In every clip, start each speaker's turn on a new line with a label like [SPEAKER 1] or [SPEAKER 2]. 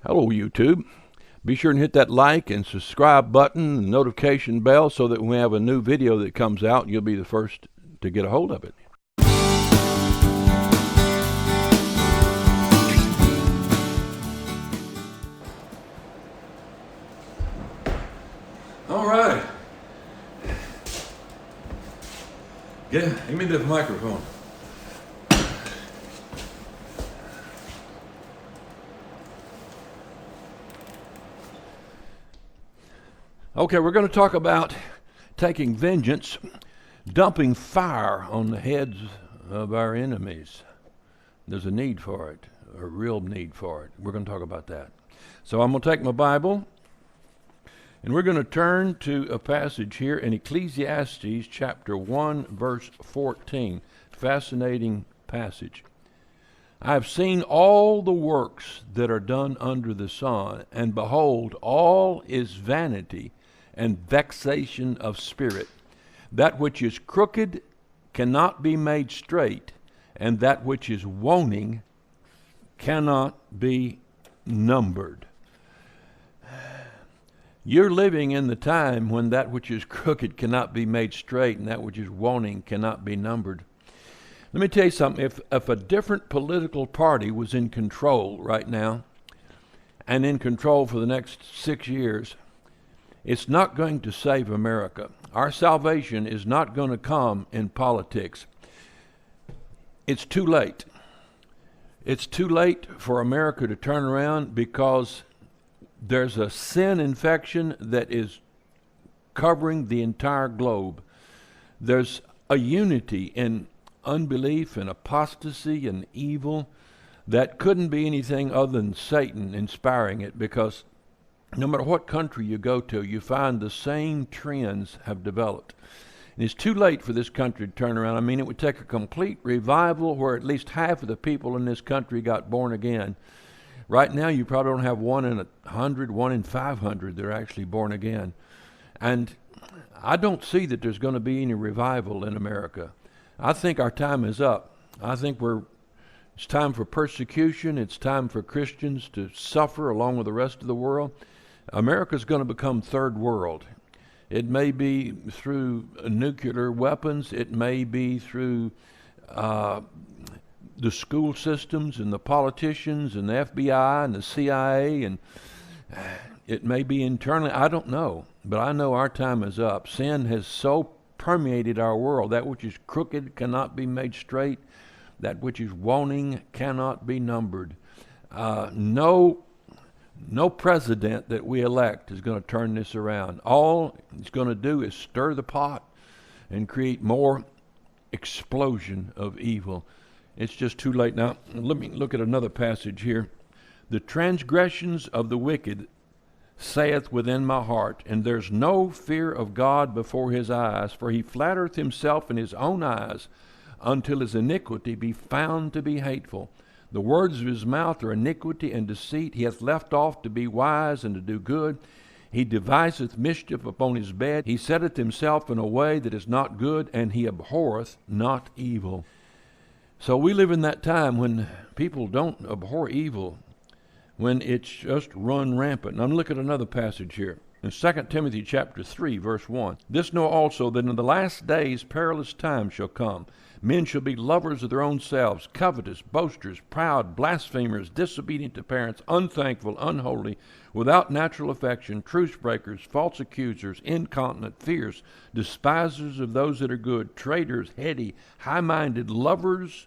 [SPEAKER 1] Hello, YouTube. Be sure and hit that like and subscribe button and notification bell so that when we have a new video that comes out, you'll be the first to get a hold of it. All right. Give me this microphone. Okay, we're going to talk about taking vengeance, dumping fire on the heads of our enemies. There's a need for it, a real need for it. We're going to talk about that. So I'm going to take my Bible, and we're going to turn to a passage here in Ecclesiastes chapter 1, verse 14. Fascinating passage. I have seen all the works that are done under the sun, and behold, all is vanity and vexation of spirit. That which is crooked cannot be made straight, and that which is wanting cannot be numbered. You're living in the time when that which is crooked cannot be made straight, and that which is wanting cannot be numbered. Let me tell you something. If a different political party was in control right now, and in control for the next 6 years, it's not going to save America. Our salvation is not going to come in politics. It's too late. It's too late for America to turn around because there's a sin infection that is covering the entire globe. There's a unity in unbelief and apostasy and evil that couldn't be anything other than Satan inspiring it, because no matter what country you go to, you find the same trends have developed. And it's too late for this country to turn around. I mean, it would take a complete revival where at least half of the people in this country got born again. Right now, you probably don't have 1 in 100, 1 in 500 that are actually born again. And I don't see that there's going to be any revival in America. I think our time is up. I think it's time for persecution. It's time for Christians to suffer along with the rest of the world. America's going to become third world. It may be through nuclear weapons. It may be through the school systems and the politicians and the FBI and the CIA, and it may be internally. I don't know, but I know our time is up. Sin has so permeated our world. That which is crooked cannot be made straight. That which is wanting cannot be numbered. No president that we elect is going to turn this around. All it's going to do is stir the pot and create more explosion of evil. It's just too late now. Let me look at another passage here. The transgressions of the wicked saith within my heart, and there's no fear of God before his eyes, for he flattereth himself in his own eyes, until his iniquity be found to be hateful. The words of his mouth are iniquity and deceit. He hath left off to be wise and to do good. He deviseth mischief upon his bed. He setteth himself in a way that is not good, and he abhorreth not evil. So we live in that time when people don't abhor evil, when it's just run rampant. And I'm looking at another passage here. In 2 Timothy chapter 3, verse 1. This know also that in the last days perilous times shall come. Men shall be lovers of their own selves, covetous, boasters, proud, blasphemers, disobedient to parents, unthankful, unholy, without natural affection, truce breakers, false accusers, incontinent, fierce, despisers of those that are good, traitors, heady, high-minded, lovers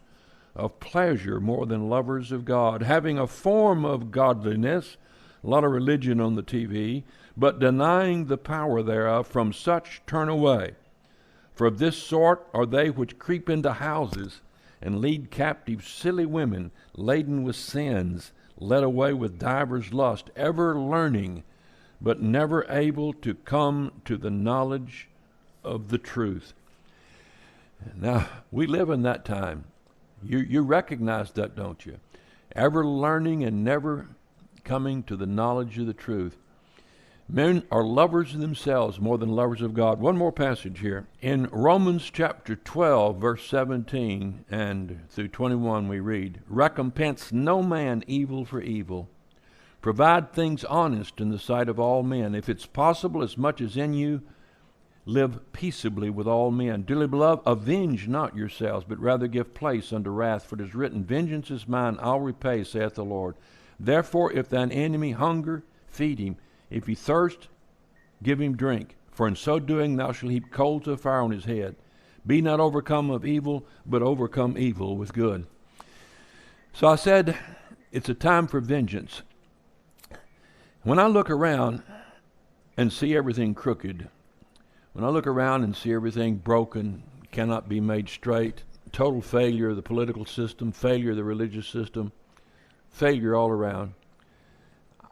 [SPEAKER 1] of pleasure more than lovers of God, having a form of godliness, a lot of religion on the TV, but denying the power thereof. From such turn away. For of this sort are they which creep into houses and lead captive silly women, laden with sins, led away with divers lusts, ever learning, but never able to come to the knowledge of the truth. Now, we live in that time. You recognize that, don't you? Ever learning and never coming to the knowledge of the truth. Men are lovers of themselves more than lovers of God. One more passage here. In Romans chapter 12, verse 17 and through 21 we read, recompense no man evil for evil. Provide things honest in the sight of all men. If it's possible, as much as in you, live peaceably with all men. Dearly beloved, avenge not yourselves, but rather give place unto wrath. For it is written, Vengeance is mine, I'll repay, saith the Lord. Therefore, if thine enemy hunger, feed him. If he thirst, give him drink. For in so doing thou shalt heap coals of fire on his head. Be not overcome of evil, but overcome evil with good. So I said, it's a time for vengeance. When I look around and see everything crooked, when I look around and see everything broken, cannot be made straight, total failure of the political system, failure of the religious system, failure all around,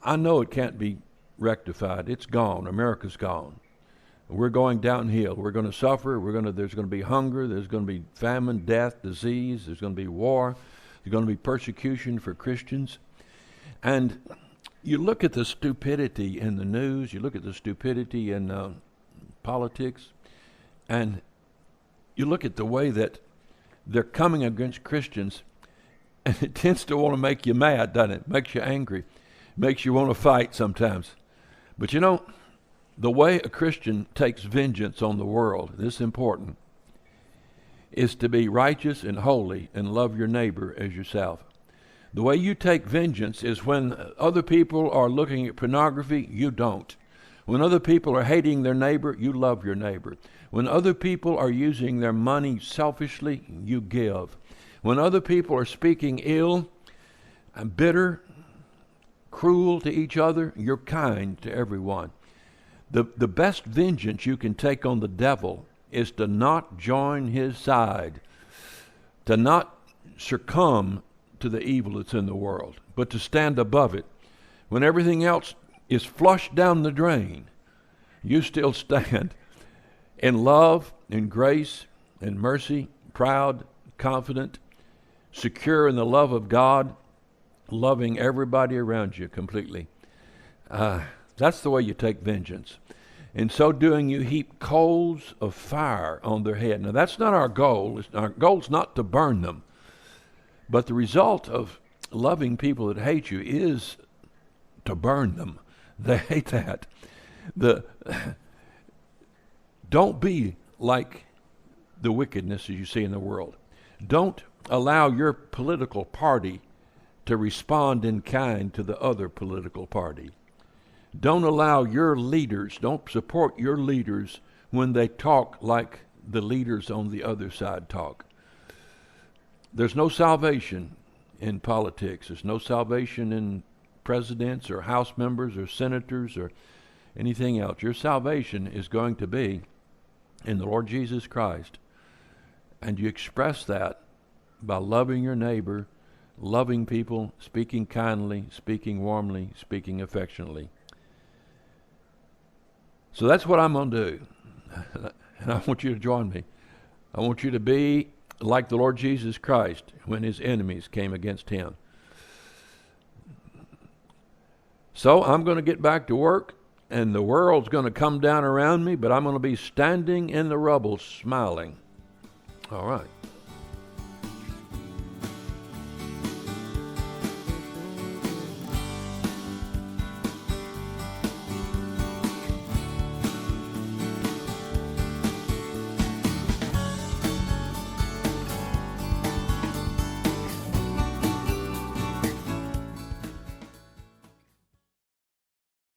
[SPEAKER 1] I know it can't be rectified. It's gone. America's gone. We're going downhill. We're going to suffer. There's going to be hunger. There's going to be famine, death, disease. There's going to be war. There's going to be persecution for Christians. And you look at the stupidity in the news. You look at the stupidity in politics. And you look at the way that they're coming against Christians. And it tends to want to make you mad, doesn't it? Makes you angry. Makes you want to fight sometimes. But you know, the way a Christian takes vengeance on the world, this is important, is to be righteous and holy and love your neighbor as yourself. The way you take vengeance is when other people are looking at pornography, you don't. When other people are hating their neighbor, you love your neighbor. When other people are using their money selfishly, you give. When other people are speaking ill and bitter, cruel to each other, you're kind to everyone. The best vengeance you can take on the devil is to not join his side, to not succumb to the evil that's in the world, but to stand above it. When everything else is flushed down the drain, you still stand in love, in grace, in mercy, proud, confident, secure in the love of God, loving everybody around you completely. That's the way you take vengeance. In so doing, you heap coals of fire on their head. Now, that's not our goal. Our goal's not to burn them. But the result of loving people that hate you is to burn them. They hate that. Don't be like the wickedness as you see in the world. Don't allow your political party to respond in kind to the other political party. Don't allow your leaders, don't support your leaders when they talk like the leaders on the other side talk. There's no salvation in politics. There's no salvation in presidents or house members or senators or anything else. Your salvation is going to be in the Lord Jesus Christ. And you express that by loving your neighbor, loving people, speaking kindly, speaking warmly, speaking affectionately. So that's what I'm going to do. And I want you to join me. I want you to be like the Lord Jesus Christ when his enemies came against him. So I'm going to get back to work, and the world's going to come down around me, but I'm going to be standing in the rubble smiling. All right.